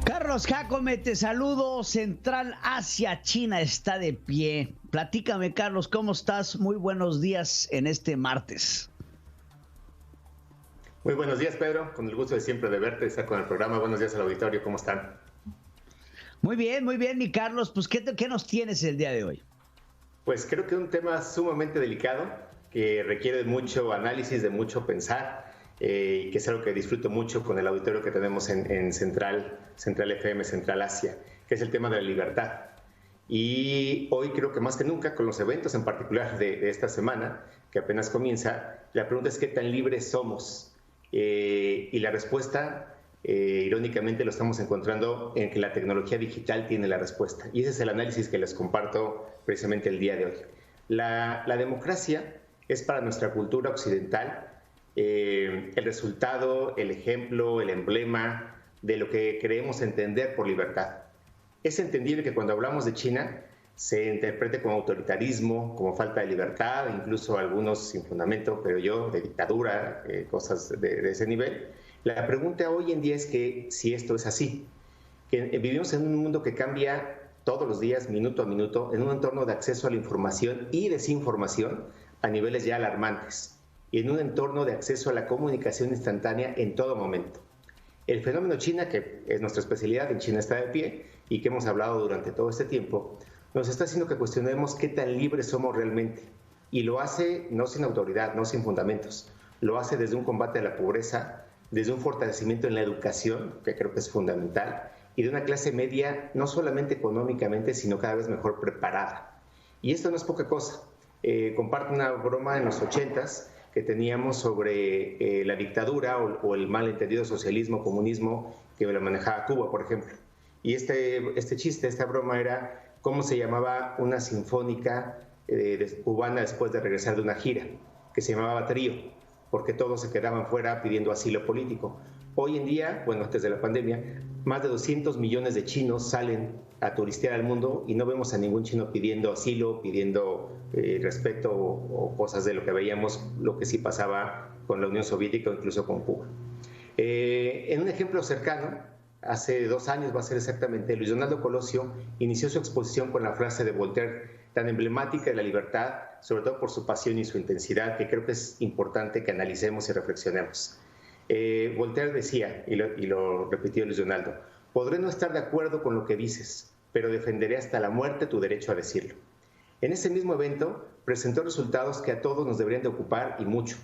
Carlos Jacome, te saludo. Central Asia, China está de pie. Platícame, Carlos, ¿cómo estás? Muy buenos días en este martes. Muy buenos días, Pedro. Con el gusto de siempre de verte, estar con el programa. Buenos días al auditorio. ¿Cómo están? Muy bien, mi Carlos. Pues, ¿qué nos tienes el día de hoy? Pues creo que un tema sumamente delicado, que requiere de mucho análisis, de mucho pensar, y que es algo que disfruto mucho con el auditorio que tenemos en Central FM, Central Asia, que es el tema de la libertad. Y hoy creo que más que nunca, con los eventos en particular de esta semana, que apenas comienza, la pregunta es ¿qué tan libres somos? Y la respuesta, irónicamente, lo estamos encontrando en que la tecnología digital tiene la respuesta. Y ese es el análisis que les comparto precisamente el día de hoy. La democracia es para nuestra cultura occidental el resultado, el ejemplo, el emblema de lo que creemos entender por libertad. Es entendible que cuando hablamos de China se interprete como autoritarismo, como falta de libertad, incluso algunos sin fundamento, pero yo, de dictadura, cosas de ese nivel. La pregunta hoy en día es que si esto es así, que vivimos en un mundo que cambia todos los días, minuto a minuto, en un entorno de acceso a la información y desinformación a niveles ya alarmantes, y en un entorno de acceso a la comunicación instantánea en todo momento. El fenómeno China, que es nuestra especialidad, en China está de pie, y que hemos hablado durante todo este tiempo, nos está haciendo que cuestionemos qué tan libres somos realmente. Y lo hace no sin autoridad, no sin fundamentos. Lo hace desde un combate a la pobreza, desde un fortalecimiento en la educación, que creo que es fundamental, y de una clase media no solamente económicamente, sino cada vez mejor preparada. Y esto no es poca cosa. Comparto una broma en los 80s que teníamos sobre la dictadura o el malentendido socialismo, comunismo, que lo manejaba Cuba, por ejemplo. Y este chiste, esta broma era cómo se llamaba una sinfónica cubana después de regresar de una gira, que se llamaba Trío, porque todos se quedaban fuera pidiendo asilo político. Hoy en día, bueno, antes de la pandemia, más de 200 millones de chinos salen a turistear al mundo y no vemos a ningún chino pidiendo asilo, pidiendo respeto o cosas de lo que veíamos, lo que sí pasaba con la Unión Soviética o incluso con Cuba. En un ejemplo cercano, hace 2 años va a ser exactamente, Luis Donaldo Colosio inició su exposición con la frase de Voltaire, tan emblemática de la libertad, sobre todo por su pasión y su intensidad, que creo que es importante que analicemos y reflexionemos. Voltaire decía, y lo repitió Luis Donaldo, podré no estar de acuerdo con lo que dices, pero defenderé hasta la muerte tu derecho a decirlo. En ese mismo evento presentó resultados que a todos nos deberían de ocupar y mucho.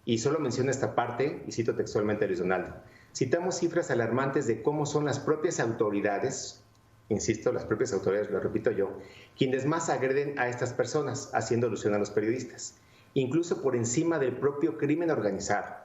Y solo menciono esta parte, y cito textualmente a Luis Donaldo. Citamos cifras alarmantes de cómo son las propias autoridades, insisto, las propias autoridades, lo repito yo, quienes más agreden a estas personas, haciendo alusión a los periodistas, incluso por encima del propio crimen organizado.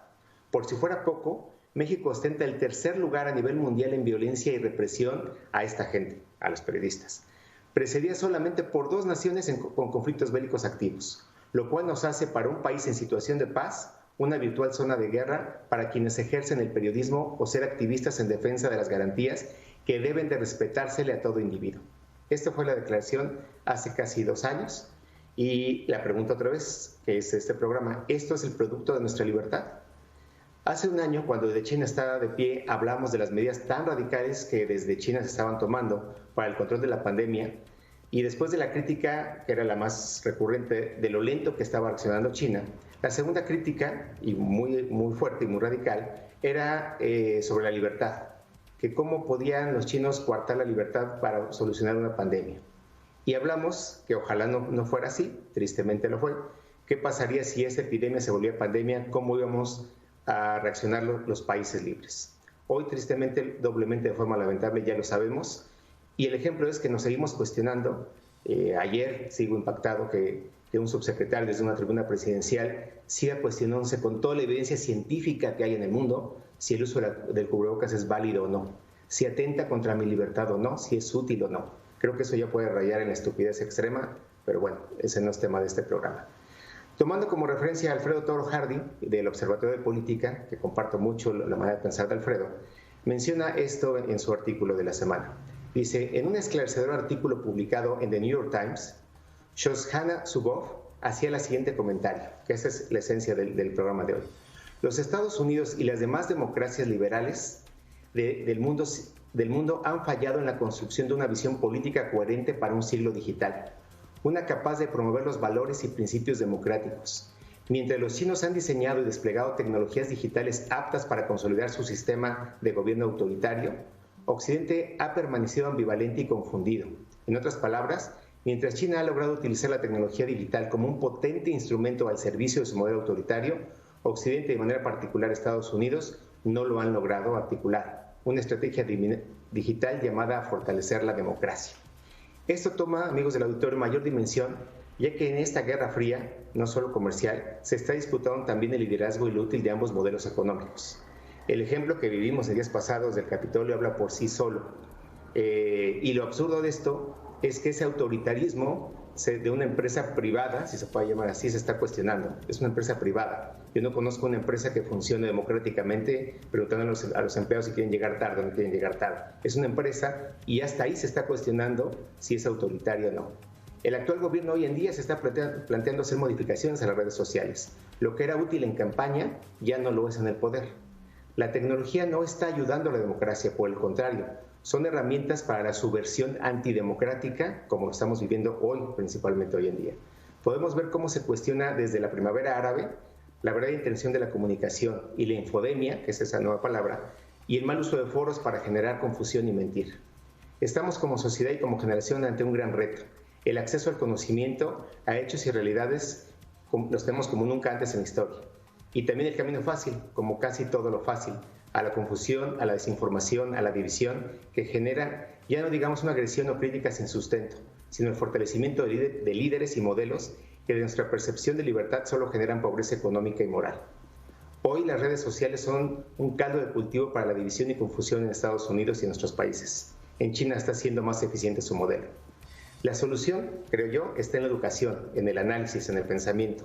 Por si fuera poco, México ostenta el 3er lugar a nivel mundial en violencia y represión a esta gente, a los periodistas. Precedida solamente por 2 naciones con conflictos bélicos activos, lo cual nos hace para un país en situación de paz una virtual zona de guerra para quienes ejercen el periodismo o ser activistas en defensa de las garantías que deben de respetársele a todo individuo. Esta fue la declaración hace casi 2 años y la pregunta otra vez, que es este programa, ¿esto es el producto de nuestra libertad? Hace 1 año, cuando desde China estaba de pie, hablamos de las medidas tan radicales que desde China se estaban tomando para el control de la pandemia, y después de la crítica, que era la más recurrente, de lo lento que estaba reaccionando China, la segunda crítica, y muy fuerte y muy radical, era sobre la libertad, que cómo podían los chinos coartar la libertad para solucionar una pandemia. Y hablamos, que ojalá no fuera así, tristemente lo fue, qué pasaría si esta epidemia se volvía pandemia, cómo íbamos a reaccionar los países libres. Hoy, tristemente, doblemente de forma lamentable, ya lo sabemos, y el ejemplo es que nos seguimos cuestionando. Ayer sigo impactado que un subsecretario desde una tribuna presidencial siga cuestionándose con toda la evidencia científica que hay en el mundo si el uso del cubrebocas es válido o no, si atenta contra mi libertad o no, si es útil o no. Creo que eso ya puede rayar en la estupidez extrema, pero bueno, ese no es tema de este programa. Tomando como referencia a Alfredo Toro Hardy, del Observatorio de Política, que comparto mucho la manera de pensar de Alfredo, menciona esto en su artículo de la semana. Dice, en un esclarecedor artículo publicado en The New York Times, Shoshana Zuboff hacía el siguiente comentario, que esa es la esencia del programa de hoy. Los Estados Unidos y las demás democracias liberales del mundo del mundo han fallado en la construcción de una visión política coherente para un siglo digital, una capaz de promover los valores y principios democráticos. Mientras los chinos han diseñado y desplegado tecnologías digitales aptas para consolidar su sistema de gobierno autoritario, Occidente ha permanecido ambivalente y confundido. En otras palabras, mientras China ha logrado utilizar la tecnología digital como un potente instrumento al servicio de su modelo autoritario, Occidente, de manera particular Estados Unidos, no lo han logrado articular. Una estrategia digital llamada a fortalecer la democracia. Esto toma, amigos del auditorio, mayor dimensión, ya que en esta guerra fría, no solo comercial, se está disputando también el liderazgo y lo útil de ambos modelos económicos. El ejemplo que vivimos en días pasados del Capitolio habla por sí solo. Y lo absurdo de esto es que ese autoritarismo de una empresa privada, si se puede llamar así, se está cuestionando. Es una empresa privada. Yo no conozco una empresa que funcione democráticamente preguntando a los empleados si quieren llegar tarde o no quieren llegar tarde. Es una empresa y hasta ahí se está cuestionando si es autoritaria o no. El actual gobierno hoy en día se está planteando hacer modificaciones a las redes sociales. Lo que era útil en campaña ya no lo es en el poder. La tecnología no está ayudando a la democracia, por el contrario, son herramientas para la subversión antidemocrática, como lo estamos viviendo hoy, principalmente hoy en día. Podemos ver cómo se cuestiona desde la primavera árabe la verdadera intención de la comunicación y la infodemia, que es esa nueva palabra, y el mal uso de foros para generar confusión y mentir. Estamos como sociedad y como generación ante un gran reto. El acceso al conocimiento, a hechos y realidades, los tenemos como nunca antes en la historia. Y también el camino fácil, como casi todo lo fácil, a la confusión, a la desinformación, a la división, que genera, ya no digamos una agresión o crítica sin sustento, sino el fortalecimiento de líderes y modelos que de nuestra percepción de libertad solo generan pobreza económica y moral. Hoy las redes sociales son un caldo de cultivo para la división y confusión en Estados Unidos y en nuestros países. En China está siendo más eficiente su modelo. La solución, creo yo, está en la educación, en el análisis, en el pensamiento.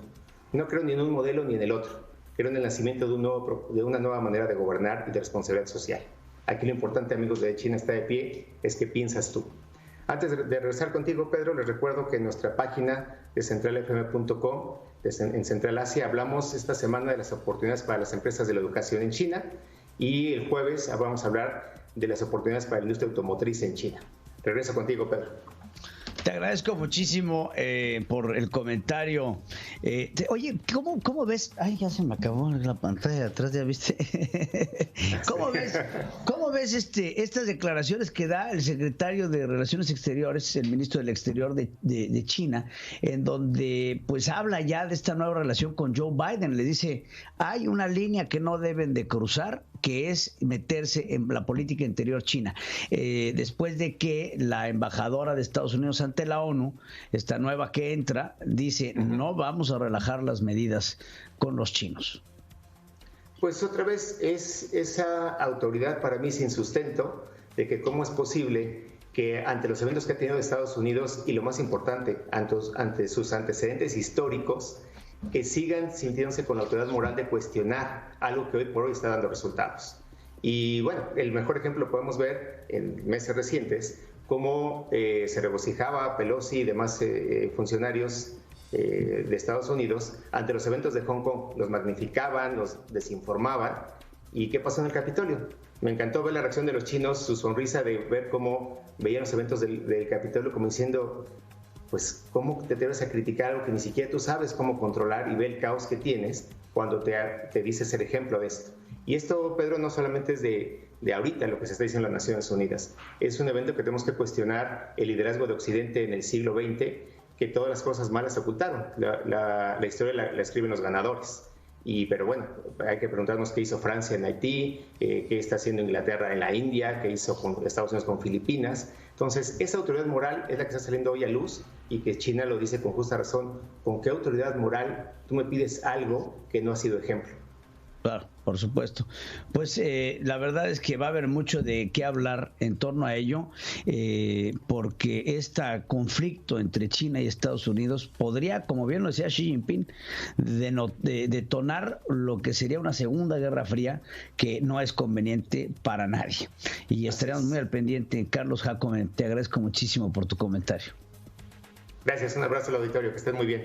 No creo ni en un modelo ni en el otro. Creo en el nacimiento de una nueva manera de gobernar y de responsabilidad social. Aquí lo importante, amigos de China está de pie, es qué piensas tú. Antes de regresar contigo, Pedro, les recuerdo que en nuestra página de centralfm.com, en Central Asia, hablamos esta semana de las oportunidades para las empresas de la educación en China y el jueves vamos a hablar de las oportunidades para la industria automotriz en China. Regreso contigo, Pedro. Te agradezco muchísimo por el comentario. Oye, ¿cómo ves? Ay, ya se me acabó la pantalla de atrás, ¿ya viste? ¿Cómo ves estas declaraciones que da el secretario de Relaciones Exteriores, el ministro del Exterior de China, en donde pues habla ya de esta nueva relación con Joe Biden? Le dice, hay una línea que no deben de cruzar, que es meterse en la política interior china. Después de que la embajadora de Estados Unidos ante la ONU, esta nueva que entra, dice, no vamos a relajar las medidas con los chinos. Pues otra vez es esa autoridad para mí sin sustento de que cómo es posible que ante los eventos que ha tenido Estados Unidos y lo más importante, ante sus antecedentes históricos, que sigan sintiéndose con la autoridad moral de cuestionar algo que hoy por hoy está dando resultados. Y bueno, el mejor ejemplo lo podemos ver en meses recientes, cómo se regocijaba Pelosi y demás funcionarios de Estados Unidos ante los eventos de Hong Kong. Los magnificaban, los desinformaban. ¿Y qué pasó en el Capitolio? Me encantó ver la reacción de los chinos, su sonrisa de ver cómo veían los eventos del Capitolio como diciendo, pues, ¿cómo te atreves a criticar algo que ni siquiera tú sabes cómo controlar y ve el caos que tienes cuando te dices ser ejemplo de esto? Y esto, Pedro, no solamente es de ahorita lo que se está diciendo en las Naciones Unidas. Es un evento que tenemos que cuestionar el liderazgo de Occidente en el siglo XX, que todas las cosas malas se ocultaron. La historia la escriben los ganadores. Pero bueno, hay que preguntarnos qué hizo Francia en Haití, qué está haciendo Inglaterra en la India, qué hizo Estados Unidos con Filipinas. Entonces, esa autoridad moral es la que está saliendo hoy a luz y que China lo dice con justa razón. ¿Con qué autoridad moral tú me pides algo que no ha sido ejemplo? Claro, por supuesto. Pues la verdad es que va a haber mucho de qué hablar en torno a ello, porque este conflicto entre China y Estados Unidos podría, como bien lo decía Xi Jinping, detonar lo que sería una segunda guerra fría que no es conveniente para nadie. Y estaremos muy al pendiente. Carlos Jacome, te agradezco muchísimo por tu comentario. Gracias, un abrazo al auditorio, que estén muy bien.